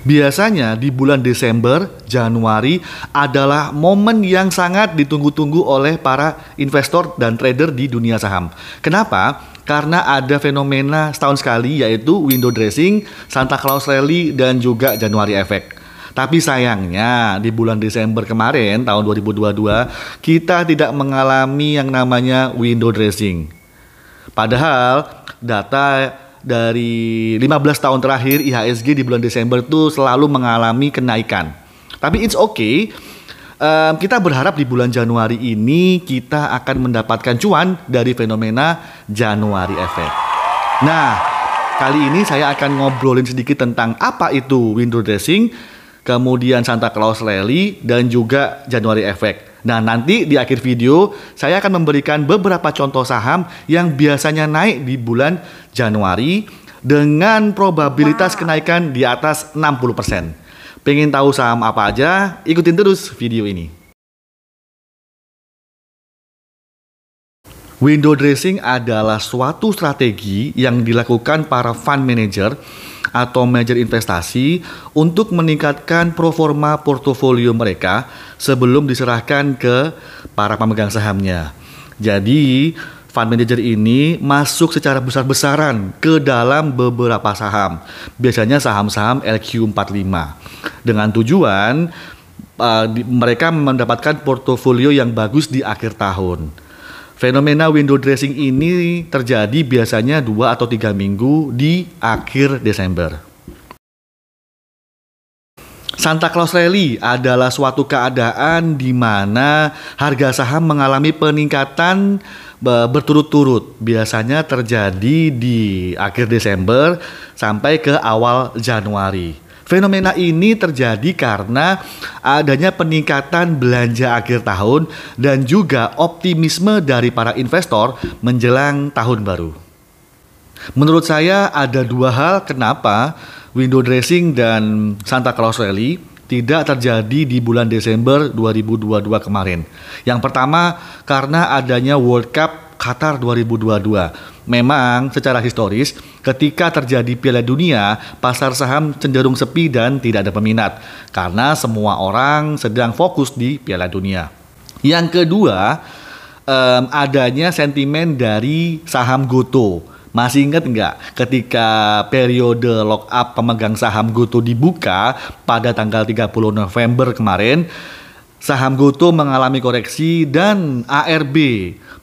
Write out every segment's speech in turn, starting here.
Biasanya di bulan Desember, Januari adalah momen yang sangat ditunggu-tunggu oleh para investor dan trader di dunia saham. Kenapa? Karena ada fenomena setahun sekali, yaitu window dressing, Santa Claus Rally, dan juga January Effect. Tapi sayangnya di bulan Desember kemarin tahun 2022 kita tidak mengalami yang namanya window dressing. Padahal data dari 15 tahun terakhir IHSG di bulan Desember itu selalu mengalami kenaikan. Tapi it's okay. Kita berharap di bulan Januari ini kita akan mendapatkan cuan dari fenomena January Effect. Nah, kali ini saya akan ngobrolin sedikit tentang apa itu window dressing, kemudian Santa Claus Rally, dan juga January Effect. Nah, nanti di akhir video saya akan memberikan beberapa contoh saham yang biasanya naik di bulan Januari dengan probabilitas kenaikan di atas 60%. Pengen tahu saham apa aja? Ikutin terus video ini. Window dressing adalah suatu strategi yang dilakukan para fund manager atau manajer investasi untuk meningkatkan performa portofolio mereka sebelum diserahkan ke para pemegang sahamnya. Jadi, fund manager ini masuk secara besar-besaran ke dalam beberapa saham, biasanya saham-saham LQ45, dengan tujuan mereka mendapatkan portofolio yang bagus di akhir tahun. Fenomena window dressing ini terjadi biasanya 2 atau 3 minggu di akhir Desember. Santa Claus Rally adalah suatu keadaan di mana harga saham mengalami peningkatan berturut-turut. Biasanya terjadi di akhir Desember sampai ke awal Januari. Fenomena ini terjadi karena adanya peningkatan belanja akhir tahun dan juga optimisme dari para investor menjelang tahun baru. Menurut saya ada 2 hal kenapa window dressing dan Santa Claus Rally tidak terjadi di bulan Desember 2022 kemarin. Yang pertama, karena adanya World Cup Qatar 2022. Memang secara historis, ketika terjadi Piala Dunia, pasar saham cenderung sepi dan tidak ada peminat karena semua orang sedang fokus di Piala Dunia. Yang kedua, adanya sentimen dari saham Gotoh. Masih ingat nggak ketika periode lock up pemegang saham Gotoh dibuka pada tanggal 30 November kemarin, saham Gotoh mengalami koreksi dan ARB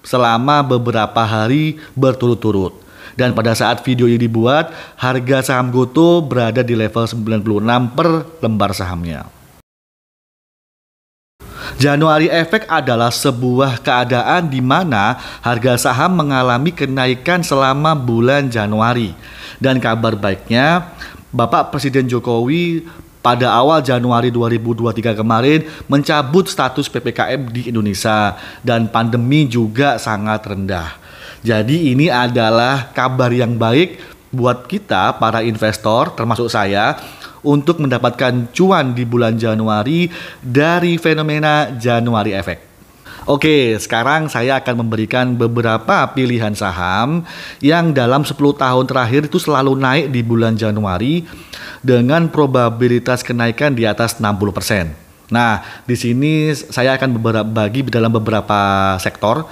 selama beberapa hari berturut-turut. Dan pada saat video ini dibuat, harga saham Gotoh berada di level 96 per lembar sahamnya. January Effect adalah sebuah keadaan di mana harga saham mengalami kenaikan selama bulan Januari. Dan kabar baiknya, Bapak Presiden Jokowi pada awal Januari 2023 kemarin mencabut status PPKM di Indonesia dan pandemi juga sangat rendah. Jadi ini adalah kabar yang baik buat kita para investor termasuk saya untuk mendapatkan cuan di bulan Januari dari fenomena January Effect. Oke, sekarang saya akan memberikan beberapa pilihan saham yang dalam 10 tahun terakhir itu selalu naik di bulan Januari dengan probabilitas kenaikan di atas 60%. Nah, di sini saya akan bagi dalam beberapa sektor.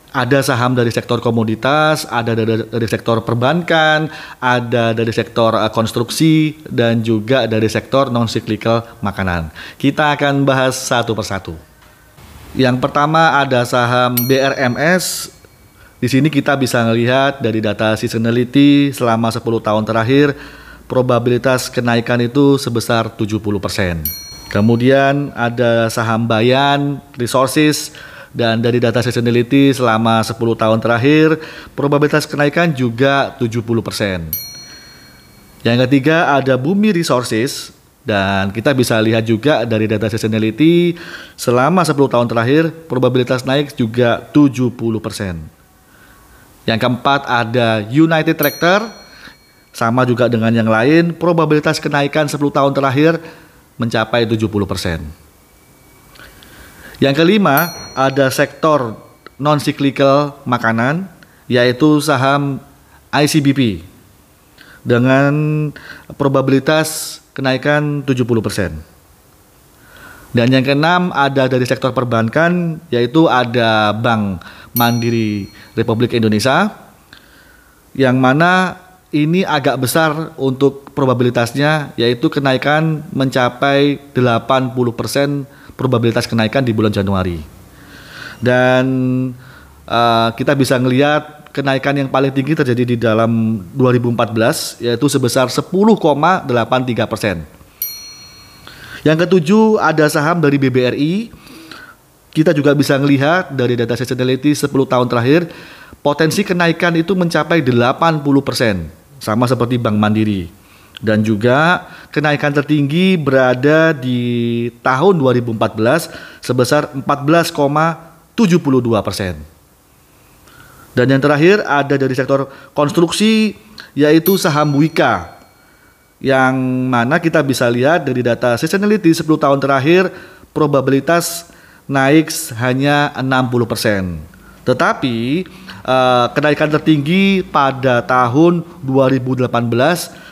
Ada saham dari sektor komoditas, ada dari sektor perbankan, ada dari sektor konstruksi, dan juga dari sektor non-cyclical makanan. Kita akan bahas satu persatu. Yang pertama ada saham BRMS. Di sini kita bisa melihat dari data seasonality selama 10 tahun terakhir, probabilitas kenaikan itu sebesar 70%. Kemudian ada saham Bayan Resources, dan dari data seasonality selama 10 tahun terakhir, probabilitas kenaikan juga 70%. Yang ketiga ada Bumi Resources, dan kita bisa lihat juga dari data seasonality selama 10 tahun terakhir, probabilitas naik juga 70%. Yang keempat ada United Tractor, sama juga dengan yang lain, probabilitas kenaikan 10 tahun terakhir mencapai 70%. Yang kelima ada sektor non-cyclical makanan, yaitu saham ICBP dengan probabilitas kenaikan 70%. Dan yang keenam ada dari sektor perbankan, yaitu ada Bank Mandiri Republik Indonesia, yang mana ini agak besar untuk probabilitasnya, yaitu kenaikan mencapai 80% probabilitas kenaikan di bulan Januari. Dan kita bisa melihat kenaikan yang paling tinggi terjadi di dalam 2014, yaitu sebesar 10,83%. Yang ketujuh ada saham dari BBRI. Kita juga bisa melihat dari data seasonality 10 tahun terakhir, potensi kenaikan itu mencapai 80%, sama seperti Bank Mandiri. Dan juga kenaikan tertinggi berada di tahun 2014 sebesar 14,72%. Dan yang terakhir ada dari sektor konstruksi, yaitu saham Wika, yang mana kita bisa lihat dari data seasonality 10 tahun terakhir probabilitas naik hanya 60%. Tetapi kenaikan tertinggi pada tahun 2018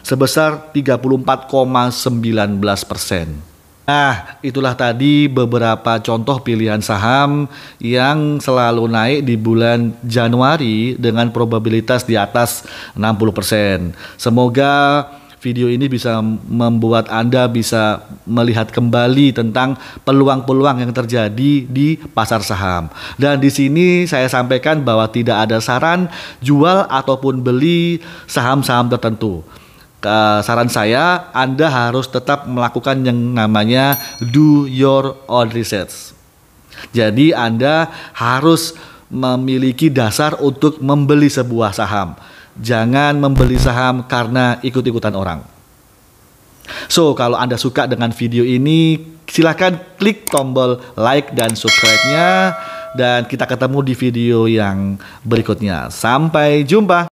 sebesar 34,19%. Nah, itulah tadi beberapa contoh pilihan saham yang selalu naik di bulan Januari dengan probabilitas di atas 60%. Semoga video ini bisa membuat Anda bisa melihat kembali tentang peluang-peluang yang terjadi di pasar saham. Dan di sini saya sampaikan bahwa tidak ada saran jual ataupun beli saham-saham tertentu. Saran saya, Anda harus tetap melakukan yang namanya do your own research. Jadi Anda harus memiliki dasar untuk membeli sebuah saham. Jangan membeli saham karena ikut-ikutan orang. So, kalau Anda suka dengan video ini, silakan klik tombol like dan subscribe-nya. Dan kita ketemu di video yang berikutnya. Sampai jumpa.